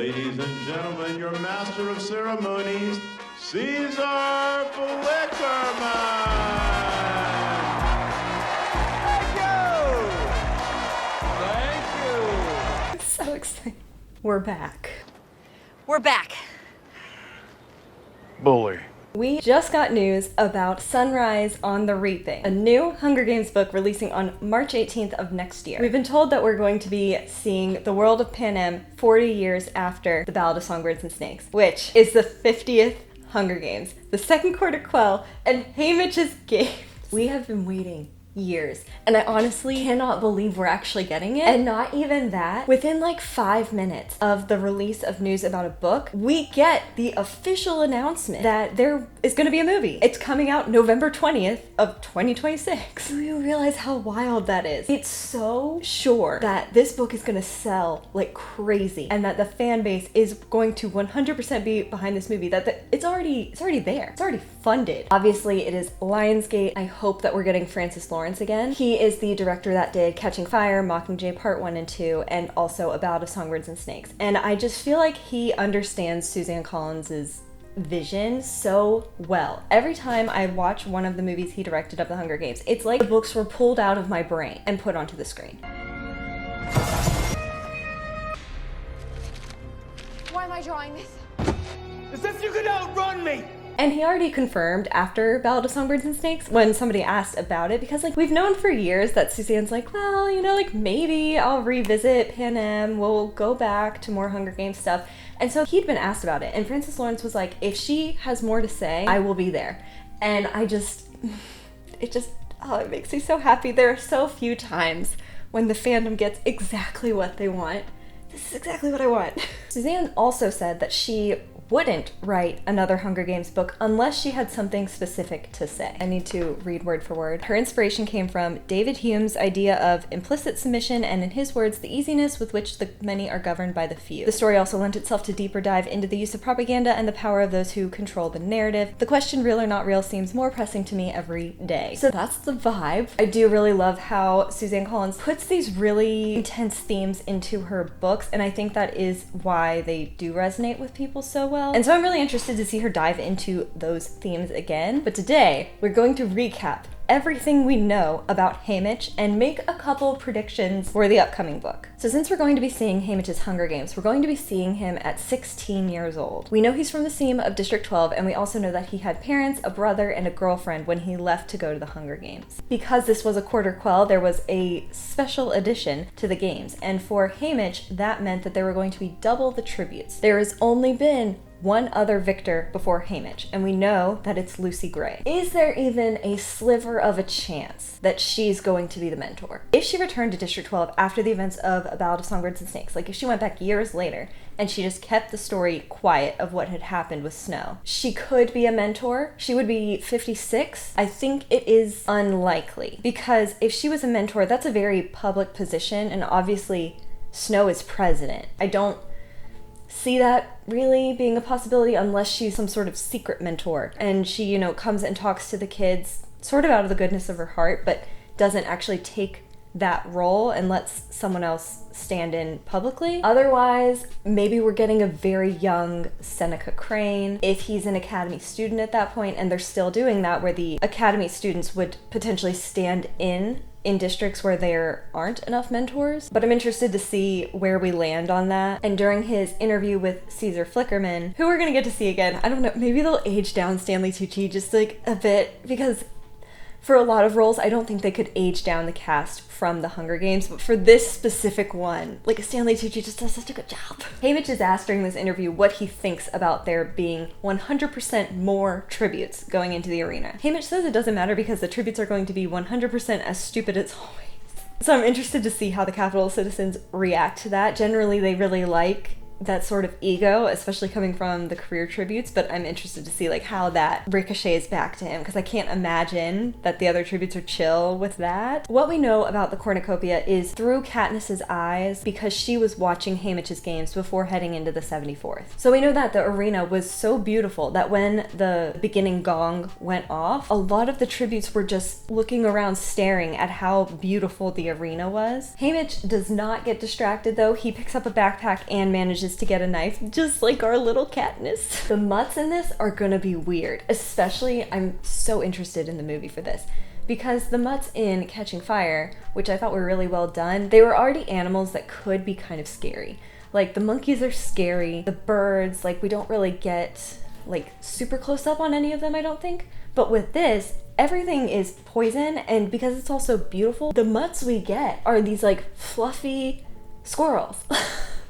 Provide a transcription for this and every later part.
Ladies and gentlemen, your master of ceremonies, Caesar Flickerman! Thank you! I'm so excited. We're back. We're back. Bully. We just got news about Sunrise on the Reaping, a new Hunger Games book releasing on March 18th of next year. We've been told that we're going to be seeing the world of Panem 40 years after the Ballad of Songbirds and Snakes, which is the 50th Hunger Games, the second Quarter Quell, and Haymitch's Games. We have been waiting years, and I honestly cannot believe we're actually getting it. And not even that, within like 5 minutes of the release of news about a book, we get the official announcement that there is going to be a movie. It's coming out November 20th of 2026. Do you realize how wild that is? It's so sure that this book is going to sell like crazy, and that the fan base is going to 100% be behind this movie, that it's already there. It's already funded. Obviously, it is Lionsgate. I hope that we're getting Francis Lawrence again. He is the director that did Catching Fire, Mockingjay Part 1 and 2, and also A Ballad of Songbirds and Snakes. And I just feel like he understands Suzanne Collins's vision so well. Every time I watch one of the movies he directed of the Hunger Games, it's like the books were pulled out of my brain and put onto the screen. Why am I drawing this? As if you could outrun me! And he already confirmed after Ballad of Songbirds and Snakes when somebody asked about it, because like we've known for years that Suzanne's like, well, you know, like maybe I'll revisit Panem, we'll go back to more Hunger Games stuff. And so he'd been asked about it, and Francis Lawrence was like, if she has more to say, I will be there. And it makes me so happy. There are so few times when the fandom gets exactly what they want. This is exactly what I want. Suzanne also said that she wouldn't write another Hunger Games book unless she had something specific to say. I need to read word for word. Her inspiration came from David Hume's idea of implicit submission, and in his words, the easiness with which the many are governed by the few. The story also lent itself to deeper dive into the use of propaganda and the power of those who control the narrative. The question, real or not real, seems more pressing to me every day. So that's the vibe. I do really love how Suzanne Collins puts these really intense themes into her books, and I think that is why they do resonate with people so well. And so I'm really interested to see her dive into those themes again. But today, we're going to recap everything we know about Haymitch and make a couple predictions for the upcoming book. So since we're going to be seeing Haymitch's Hunger Games, we're going to be seeing him at 16 years old. We know he's from the seam of District 12, and we also know that he had parents, a brother, and a girlfriend when he left to go to the Hunger Games. Because this was a Quarter Quell, there was a special addition to the games, and for Haymitch, that meant that there were going to be double the tributes. There has only been one other victor before Haymitch, and we know that it's Lucy Gray. Is there even a sliver of a chance that she's going to be the mentor? If she returned to District 12 after the events of A Ballad of Songbirds and Snakes, like if she went back years later and she just kept the story quiet of what had happened with Snow, she could be a mentor. She would be 56. I think it is unlikely, because if she was a mentor, that's a very public position, and obviously Snow is president. I don't see that really being a possibility unless she's some sort of secret mentor and she, you know, comes and talks to the kids sort of out of the goodness of her heart, but doesn't actually take that role and lets someone else stand in publicly. Otherwise, maybe we're getting a very young Seneca Crane, if he's an Academy student at that point, and they're still doing that, where the Academy students would potentially stand in districts where there aren't enough mentors. But I'm interested to see where we land on that. And during his interview with Caesar Flickerman, who we're gonna get to see again, I don't know, maybe they'll age down Stanley Tucci just like a bit, because for a lot of roles, I don't think they could age down the cast from the Hunger Games, but for this specific one, like Stanley Tucci just does such a good job. Haymitch is asked during this interview what he thinks about there being 100% more tributes going into the arena. Haymitch says it doesn't matter because the tributes are going to be 100% as stupid as always. So I'm interested to see how the Capitol citizens react to that. Generally, they really like that sort of ego, especially coming from the career tributes, but I'm interested to see like how that ricochets back to him, because I can't imagine that the other tributes are chill with that. What we know about the cornucopia is through Katniss's eyes, because she was watching Haymitch's games before heading into the 74th. So we know that the arena was so beautiful that when the beginning gong went off, a lot of the tributes were just looking around staring at how beautiful the arena was. Haymitch does not get distracted though. He picks up a backpack and manages reaches to get a knife, just like our little Katniss. The mutts in this are gonna be weird, especially I'm so interested in the movie for this. Because the mutts in Catching Fire, which I thought were really well done, they were already animals that could be kind of scary. Like, the monkeys are scary, the birds, like, we don't really get, like, super close up on any of them, I don't think. But with this, everything is poison, and because it's also beautiful, the mutts we get are these, like, fluffy squirrels.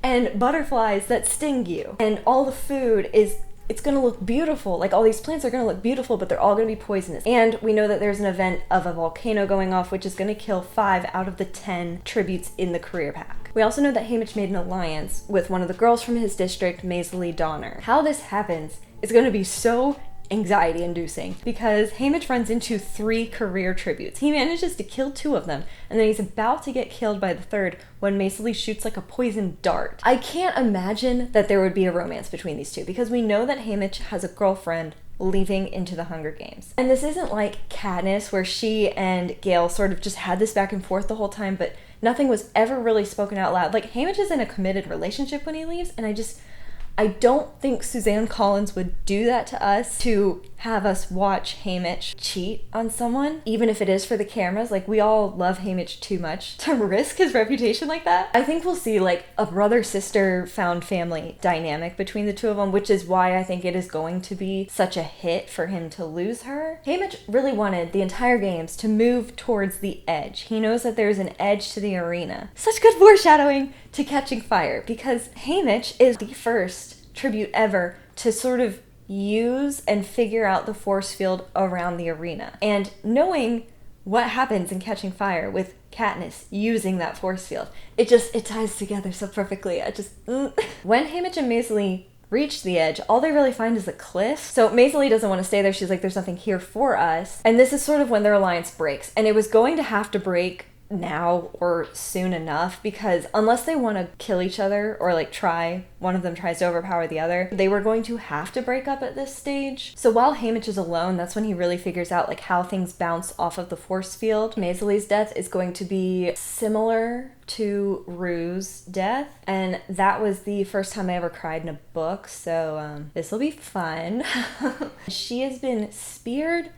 And butterflies that sting you. And all the food is, it's gonna look beautiful. Like, all these plants are gonna look beautiful, but they're all gonna be poisonous. And we know that there's an event of a volcano going off, which is gonna kill 5 out of the 10 tributes in the career pack. We also know that Haymitch made an alliance with one of the girls from his district, Maisie Donner. How this happens is gonna be so anxiety-inducing because Haymitch runs into 3 career tributes. He manages to kill 2 of them, and then he's about to get killed by the 3rd when Maisie shoots like a poison dart. I can't imagine that there would be a romance between these 2 because we know that Haymitch has a girlfriend leaving into the Hunger Games. And this isn't like Katniss where she and Gale sort of just had this back and forth the whole time, but nothing was ever really spoken out loud. Like, Haymitch is in a committed relationship when he leaves, and I don't think Suzanne Collins would do that to us to have us watch Haymitch cheat on someone, even if it is for the cameras. Like, we all love Haymitch too much to risk his reputation like that. I think we'll see like a brother-sister found family dynamic between the 2 of them, which is why I think it is going to be such a hit for him to lose her. Haymitch really wanted the entire games to move towards the edge. He knows that there's an edge to the arena. Such good foreshadowing to Catching Fire, because Haymitch is the first tribute ever to sort of use and figure out the force field around the arena. And knowing what happens in Catching Fire with Katniss using that force field, it ties together so perfectly. When Haymitch and Maisie reach the edge, all they really find is a cliff. So Maisie doesn't want to stay there. She's like, there's nothing here for us. And this is sort of when their alliance breaks. And it was going to have to break now or soon enough, because unless they want to kill each other or like one of them tries to overpower the other, they were going to have to break up at this stage. So while Haymitch is alone, that's when he really figures out like how things bounce off of the force field. Maisie's death is going to be similar to Rue's death, and that was the first time I ever cried in a book, so this will be fun. She has been speared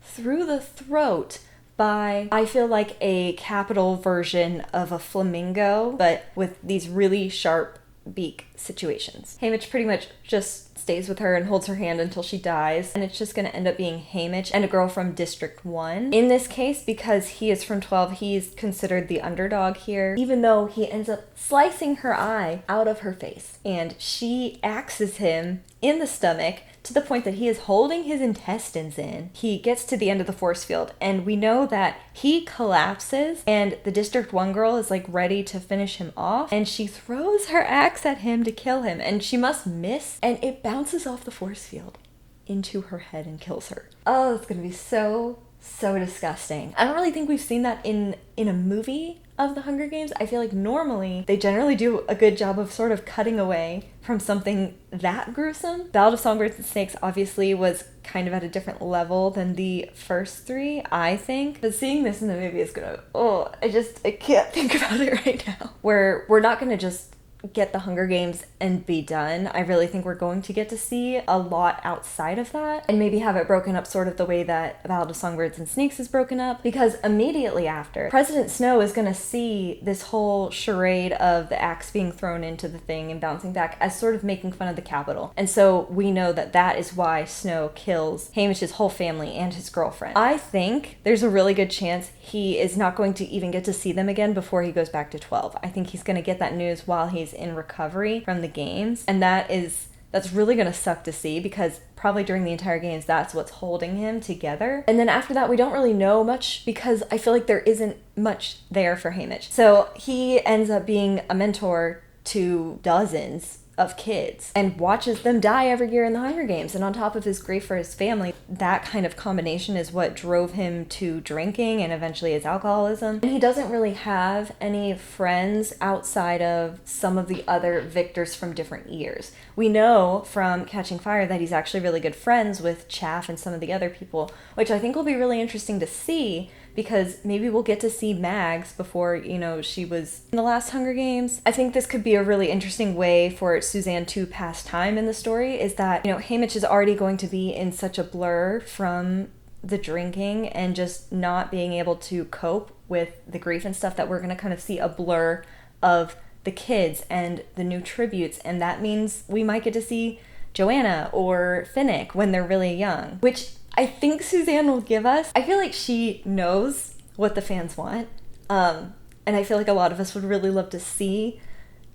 through the throat by, I feel like, a capital version of a flamingo, but with these really sharp beak situations. Haymitch pretty much just stays with her and holds her hand until she dies, and it's just going to end up being Haymitch and a girl from District 1. In this case, because he is from 12, he's considered the underdog here, even though he ends up slicing her eye out of her face, and she axes him in the stomach to the point that he is holding his intestines in. He gets to the end of the force field, and we know that he collapses, and the District 1 girl is like ready to finish him off, and she throws her axe at him to kill him, and she must miss, and it bounces off the force field into her head and kills her. Oh, it's gonna be so disgusting. I don't really think we've seen that in a movie of the Hunger Games. I feel like normally they generally do a good job of sort of cutting away from something that gruesome. Ballad of Songbirds and Snakes obviously was kind of at a different level than the first 3, I think. But seeing this in the movie is gonna, I can't think about it right now. We're not gonna just get the Hunger Games and be done. I really think we're going to get to see a lot outside of that, and maybe have it broken up sort of the way that Ballad of Songbirds and Snakes is broken up, because immediately after, President Snow is going to see this whole charade of the axe being thrown into the thing and bouncing back as sort of making fun of the Capitol. And so we know that that is why Snow kills Haymitch's whole family and his girlfriend. I think there's a really good chance he is not going to even get to see them again before he goes back to 12. I think he's going to get that news while he's in recovery from the games, and that's really gonna suck to see, because probably during the entire games that's what's holding him together. And then after that we don't really know much, because I feel like there isn't much there for Haymitch. So he ends up being a mentor to dozens of kids and watches them die every year in the Hunger Games. And on top of his grief for his family, that kind of combination is what drove him to drinking and eventually his alcoholism. And he doesn't really have any friends outside of some of the other victors from different years. We know from Catching Fire that he's actually really good friends with Chaff and some of the other people, which I think will be really interesting to see, because maybe we'll get to see Mags before, you know, she was in the last Hunger Games. I think this could be a really interesting way for Suzanne to pass time in the story, is that, you know, Haymitch is already going to be in such a blur from the drinking and just not being able to cope with the grief and stuff, that we're going to kind of see a blur of the kids and the new tributes, and that means we might get to see Johanna or Finnick when they're really young, which I think Suzanne will give us. I feel like she knows what the fans want, and I feel like a lot of us would really love to see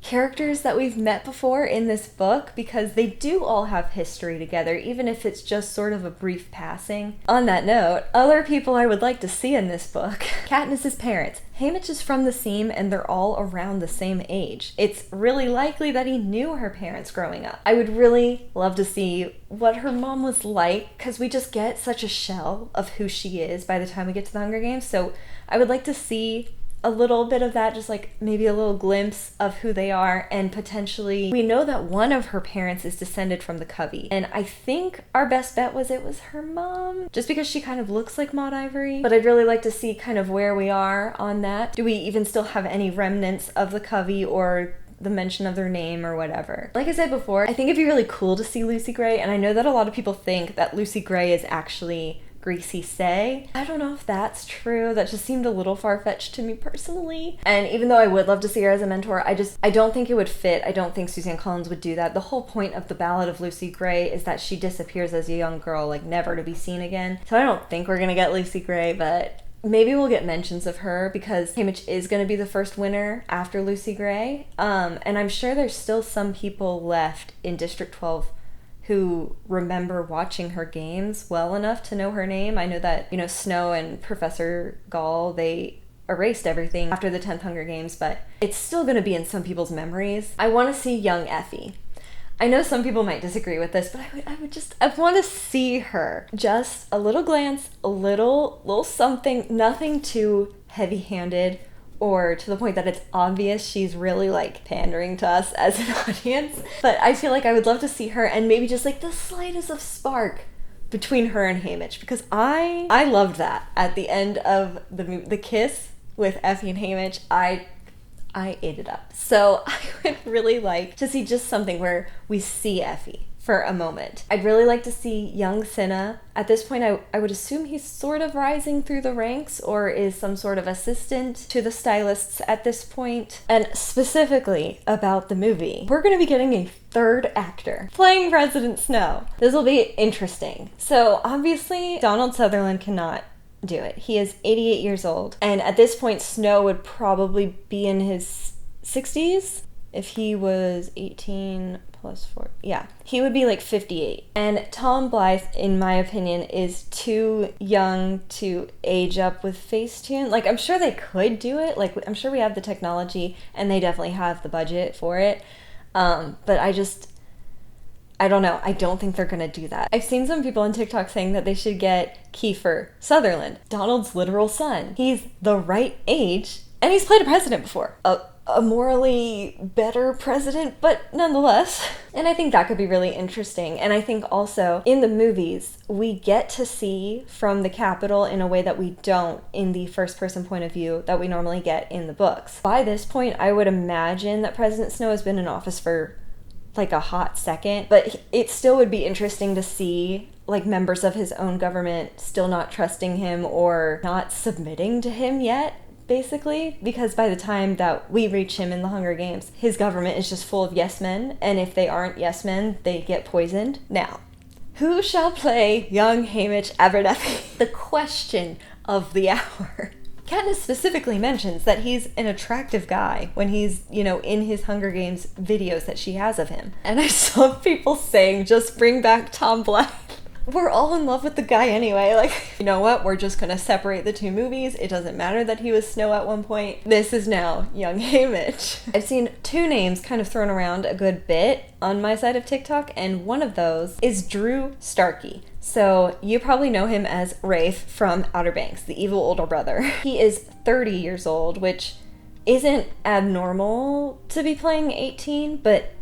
characters that we've met before in this book, because they do all have history together, even if it's just sort of a brief passing. On that note, other people I would like to see in this book: Katniss's parents. Haymitch is from the Seam and they're all around the same age. It's really likely that he knew her parents growing up. I would really love to see what her mom was like, because we just get such a shell of who she is by the time we get to the Hunger Games. So I would like to see a little bit of that, just like maybe a little glimpse of who they are, and potentially we know that one of her parents is descended from the Covey, and I think our best bet was it was her mom, just because she kind of looks like Maud Ivory. But I'd really like to see kind of where we are on that. Do we even still have any remnants of the Covey or the mention of their name or whatever? Like I said before, I think it'd be really cool to see Lucy Gray, and I know that a lot of people think that Lucy Gray is actually Greasy Say. I don't know if that's true. That just seemed a little far-fetched to me personally. And even though I would love to see her as a mentor, I don't think it would fit. I don't think Suzanne Collins would do that. The whole point of the Ballad of Lucy Gray is that she disappears as a young girl, like never to be seen again. So I don't think we're gonna get Lucy Gray, but maybe we'll get mentions of her, because Haymitch is going to be the first winner after Lucy Gray. And I'm sure there's still some people left in District 12 who remember watching her games well enough to know her name. I know that, you know, Snow and Professor Gall, they erased everything after the 10th Hunger Games, but it's still going to be in some people's memories. I want to see young Effie. I know some people might disagree with this, but I want to see her. Just a little glance, a little something, nothing too heavy-handed or to the point that it's obvious she's really like pandering to us as an audience. But I feel like I would love to see her, and maybe just like the slightest of spark between her and Haymitch, because I loved that at the end of the kiss with Effie and Haymitch. I ate it up. So I would really like to see just something where we see Effie for a moment. I'd really like to see young Cinna. At this point, I would assume he's sort of rising through the ranks, or is some sort of assistant to the stylists at this point. And specifically about the movie, we're going to be getting a third actor playing President Snow. This will be interesting. So obviously, Donald Sutherland cannot do it. He is 88 years old. And at this point, Snow would probably be in his 60s. If he was 18 plus 4, yeah, he would be like 58. And Tom Blythe, in my opinion, is too young to age up with Facetune. Like, I'm sure they could do it. Like, I'm sure we have the technology, and they definitely have the budget for it. But I don't know. I don't think they're gonna do that. I've seen some people on TikTok saying that they should get Kiefer Sutherland, Donald's literal son. He's the right age, and he's played a president before. A morally better president, but nonetheless. And I think that could be really interesting. And I think also in the movies, we get to see from the Capitol in a way that we don't in the first person point of view that we normally get in the books. By this point, I would imagine that President Snow has been in office for like a hot second, but it still would be interesting to see like members of his own government still not trusting him or not submitting to him yet, basically, because by the time that we reach him in the Hunger Games, his government is just full of yes men, and if they aren't yes men, they get poisoned. Now, who shall play young Haymitch Abernathy? The question of the hour. Katniss specifically mentions that he's an attractive guy when he's, you know, in his Hunger Games videos that she has of him. And I saw people saying, just bring back Tom Blythe. We're all in love with the guy anyway. Like, you know what? We're just gonna separate the two movies. It doesn't matter that he was Snow at one point. This is now young Haymitch. I've seen two names kind of thrown around a good bit on my side of TikTok, and one of those is Drew Starkey. So you probably know him as Rafe from Outer Banks, the evil older brother. He is 30 years old, which isn't abnormal to be playing 18, but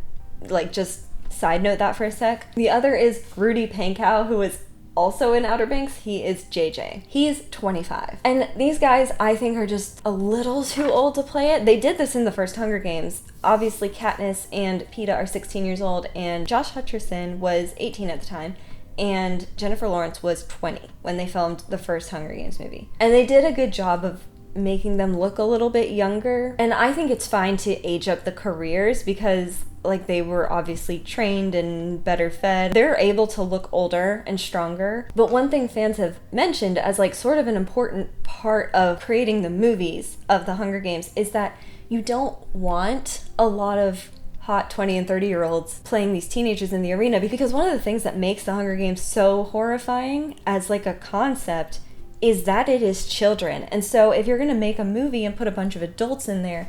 like just side note that for a sec. The other is Rudy Pankow, who is also in Outer Banks, he is JJ. He's 25. And these guys, I think, are just a little too old to play it. They did this in the first Hunger Games. Obviously, Katniss and Peeta are 16 years old, and Josh Hutcherson was 18 at the time, and Jennifer Lawrence was 20 when they filmed the first Hunger Games movie. And they did a good job of making them look a little bit younger. And I think it's fine to age up the careers because like they were obviously trained and better fed. They're able to look older and stronger. But one thing fans have mentioned as like sort of an important part of creating the movies of the Hunger Games is that you don't want a lot of hot 20 and 30-year-olds playing these teenagers in the arena, because one of the things that makes the Hunger Games so horrifying as like a concept is that it is children. And so if you're going to make a movie and put a bunch of adults in there,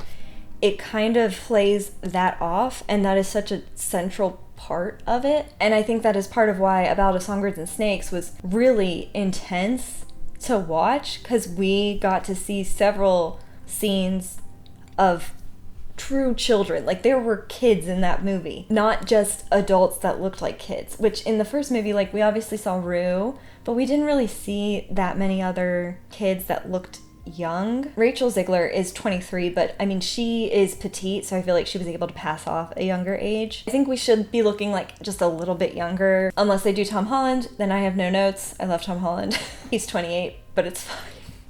it kind of plays that off, and that is such a central part of it. And I think that is part of why About Us, Songbirds and Snakes was really intense to watch, because we got to see several scenes of true children. Like there were kids in that movie, not just adults that looked like kids, which in the first movie, like we obviously saw Rue, but we didn't really see that many other kids that looked young. Rachel Ziegler is 23, but I mean, she is petite, so I feel like she was able to pass off a younger age. I think we should be looking like just a little bit younger, unless they do Tom Holland, then I have no notes. I love Tom Holland. He's 28, but it's fine.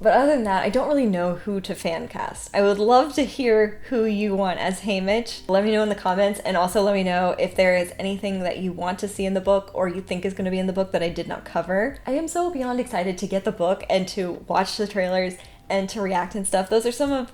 But other than that, I don't really know who to fan cast. I would love to hear who you want as Haymitch. Let me know in the comments, and also let me know if there is anything that you want to see in the book or you think is going to be in the book that I did not cover. I am so beyond excited to get the book and to watch the trailers and to react and stuff. Those are some of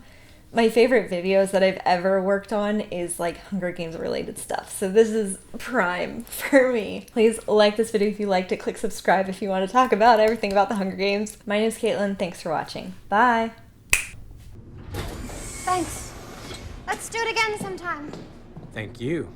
my favorite videos that I've ever worked on, is like Hunger Games related stuff. So this is prime for me. Please like this video if you liked it. Click subscribe if you want to talk about everything about the Hunger Games. My name's Katelyn. Thanks for watching. Bye. Thanks. Let's do it again sometime. Thank you.